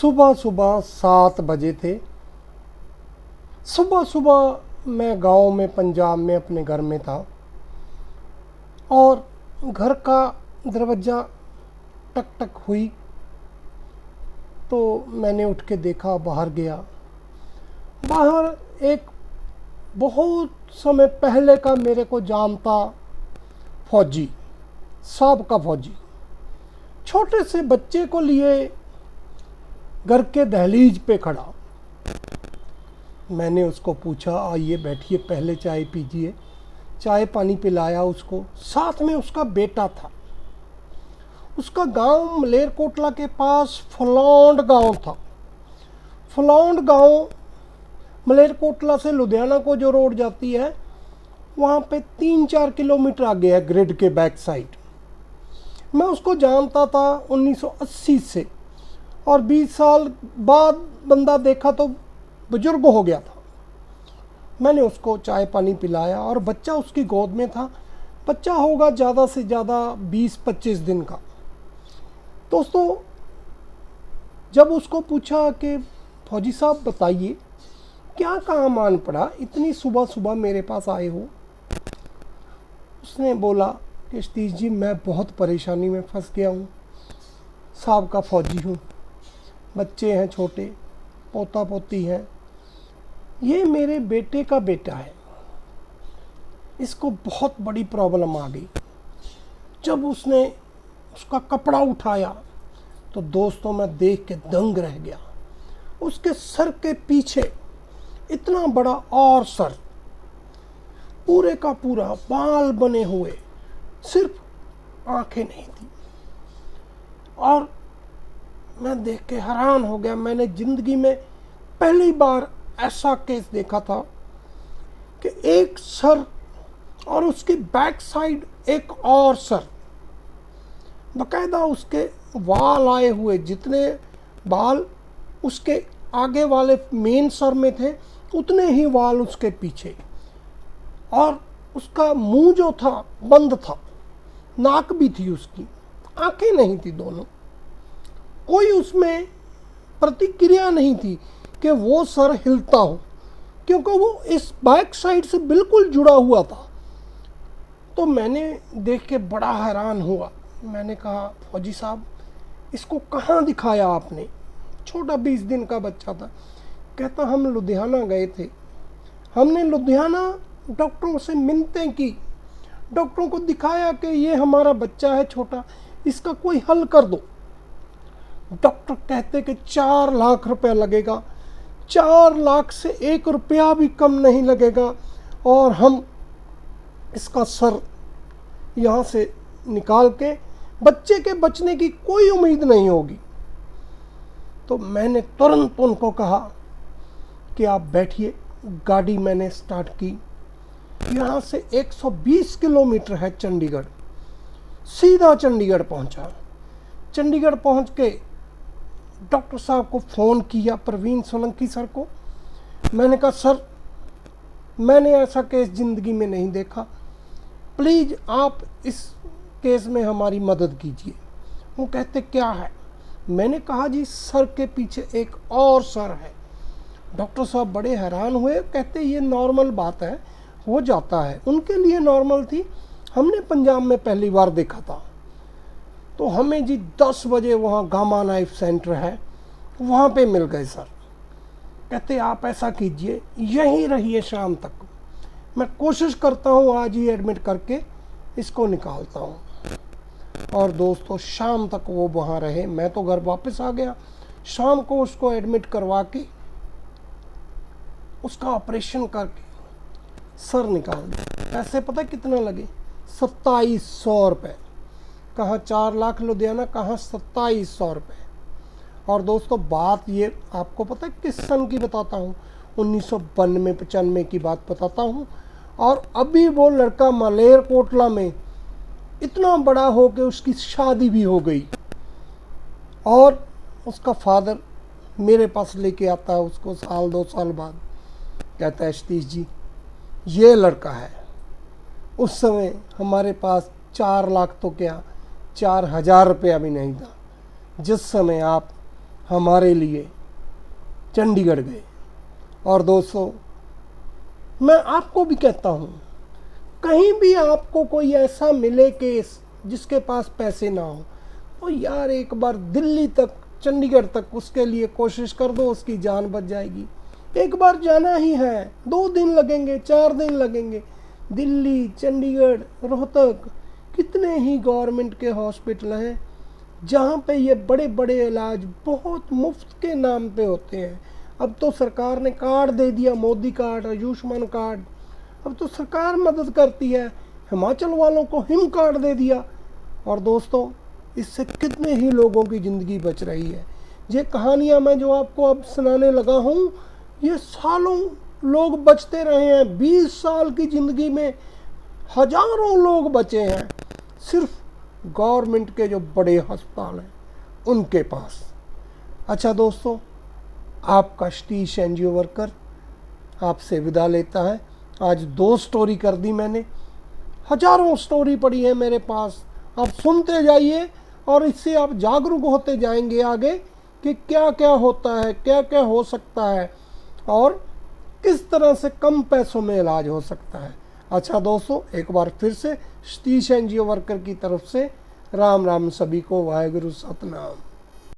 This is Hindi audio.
सुबह सुबह 7 बजे थे। सुबह सुबह मैं गांव में पंजाब में अपने घर में था और घर का दरवाज़ा टक टक हुई तो मैंने उठ के देखा, बाहर गया। बाहर एक बहुत समय पहले का मेरे को जानता फौजी, साहब का फौजी, छोटे से बच्चे को लिए घर के दहलीज पे खड़ा। मैंने उसको पूछा, आइए बैठिए, पहले चाय पीजिए। चाय पानी पिलाया उसको। साथ में उसका बेटा था। उसका गांव मलेरकोटला के पास फलौंड गांव था। फलौंड गांव मलेरकोटला से लुधियाना को जो रोड जाती है वहाँ पे 3-4 किलोमीटर आगे है, ग्रिड के बैक साइड। मैं उसको जानता था 1980 से, और 20 साल बाद बंदा देखा तो बुजुर्ग हो गया था। मैंने उसको चाय पानी पिलाया और बच्चा उसकी गोद में था। बच्चा होगा ज़्यादा से ज़्यादा 20-25 दिन का। दोस्तों, जब उसको पूछा कि फौजी साहब बताइए क्या काम आन पड़ा, इतनी सुबह सुबह मेरे पास आए हो, उसने बोला कि सतीश जी मैं बहुत परेशानी में फंस गया हूँ। साहब का फौजी हूँ, बच्चे हैं छोटे, पोता पोती हैं। ये मेरे बेटे का बेटा है, इसको बहुत बड़ी प्रॉब्लम आ गई। जब उसने उसका कपड़ा उठाया तो दोस्तों मैं देख के दंग रह गया। उसके सर के पीछे इतना बड़ा और सर, पूरे का पूरा बाल बने हुए, सिर्फ आंखें नहीं थी। और मैं देख के हैरान हो गया। मैंने ज़िंदगी में पहली बार ऐसा केस देखा था कि एक सर और उसकी बैक साइड एक और सर, बकायदा उसके वाल आए हुए, जितने बाल उसके आगे वाले मेन सर में थे उतने ही वाल उसके पीछे। और उसका मुंह जो था बंद था, नाक भी थी उसकी, आंखें नहीं थी दोनों। कोई उसमें प्रतिक्रिया नहीं थी कि वो सर हिलता हो, क्योंकि वो इस बैक साइड से बिल्कुल जुड़ा हुआ था। तो मैंने देख के बड़ा हैरान हुआ। मैंने कहा, फौजी साहब इसको कहाँ दिखाया आपने? छोटा 20 दिन का बच्चा था। कहता, हम लुधियाना गए थे, हमने लुधियाना डॉक्टरों से मिन्नतें की, डॉक्टरों को दिखाया कि ये हमारा बच्चा है छोटा, इसका कोई हल कर दो। डॉक्टर कहते कि 4 लाख रुपया लगेगा। 4 लाख से 1 रुपया भी कम नहीं लगेगा और हम इसका सर यहाँ से निकाल के बच्चे के बचने की कोई उम्मीद नहीं होगी। तो मैंने तुरंत उनको कहा कि आप बैठिए। गाड़ी मैंने स्टार्ट की। यहाँ से 120 किलोमीटर है चंडीगढ़। सीधा चंडीगढ़ पहुँचा। चंडीगढ़ पहुँच के डॉक्टर साहब को फ़ोन किया, प्रवीण सोलंकी सर को। मैंने कहा, सर मैंने ऐसा केस ज़िंदगी में नहीं देखा, प्लीज़ आप इस केस में हमारी मदद कीजिए। वो कहते, क्या है? मैंने कहा, जी सर के पीछे एक और सर है। डॉक्टर साहब बड़े हैरान हुए। कहते, ये नॉर्मल बात है, हो जाता है। उनके लिए नॉर्मल थी, हमने पंजाब में पहली बार देखा था। तो हमें जी 10 बजे वहाँ गामा नाइफ सेंटर है, वहाँ पे मिल गए सर। कहते, आप ऐसा कीजिए, यहीं रहिए शाम तक, मैं कोशिश करता हूँ आज ही एडमिट करके इसको निकालता हूँ। और दोस्तों, शाम तक वो वहाँ रहे। मैं तो घर वापस आ गया। शाम को उसको एडमिट करवा के उसका ऑपरेशन करके सर निकाल दिया। पैसे पता कितना लगे? 2700 रुपये। कहाँ 4 लाख लुधियाना, कहाँ 2700 रुपये। और दोस्तों, बात ये आपको पता है किस सन की बताता हूँ? 1992-95 की बात बताता हूँ। और अभी वो लड़का मलेरकोटला में इतना बड़ा हो कि उसकी शादी भी हो गई। और उसका फादर मेरे पास लेके आता है उसको 1-2 साल बाद। कहता है, सतीश जी ये लड़का है। उस समय हमारे पास 4 लाख तो क्या, 4000 रुपया भी नहीं था। जिस समय आप हमारे लिए चंडीगढ़ गए। और दोस्तों, मैं आपको भी कहता हूँ, कहीं भी आपको कोई ऐसा मिले केस जिसके पास पैसे ना हो, तो यार एक बार दिल्ली तक, चंडीगढ़ तक उसके लिए कोशिश कर दो, उसकी जान बच जाएगी। एक बार जाना ही है, 2 दिन लगेंगे, 4 दिन लगेंगे। दिल्ली, चंडीगढ़, रोहतक, कितने ही गवर्नमेंट के हॉस्पिटल हैं जहाँ पे ये बड़े बड़े इलाज बहुत मुफ्त के नाम पे होते हैं। अब तो सरकार ने कार्ड दे दिया, मोदी कार्ड, आयुष्मान कार्ड। अब तो सरकार मदद करती है। हिमाचल वालों को हिम कार्ड दे दिया। और दोस्तों, इससे कितने ही लोगों की ज़िंदगी बच रही है। ये कहानियाँ मैं जो आपको अब सुनाने लगा हूँ, ये सालों लोग बचते रहे हैं। 20 साल की ज़िंदगी में हजारों लोग बचे हैं, सिर्फ गवर्नमेंट के जो बड़े अस्पताल हैं उनके पास। अच्छा दोस्तों, आपका सतीश एनजीओ वर्कर आपसे विदा लेता है। आज 2 स्टोरी कर दी मैंने, हजारों स्टोरी पड़ी है मेरे पास। आप सुनते जाइए और इससे आप जागरूक होते जाएंगे आगे कि क्या क्या होता है, क्या क्या हो सकता है और किस तरह से कम पैसों में इलाज हो सकता है। अच्छा दोस्तों, एक बार फिर से सतीश एनजीओ वर्कर की तरफ से राम राम सभी को, वाहेगुरु सतनाम।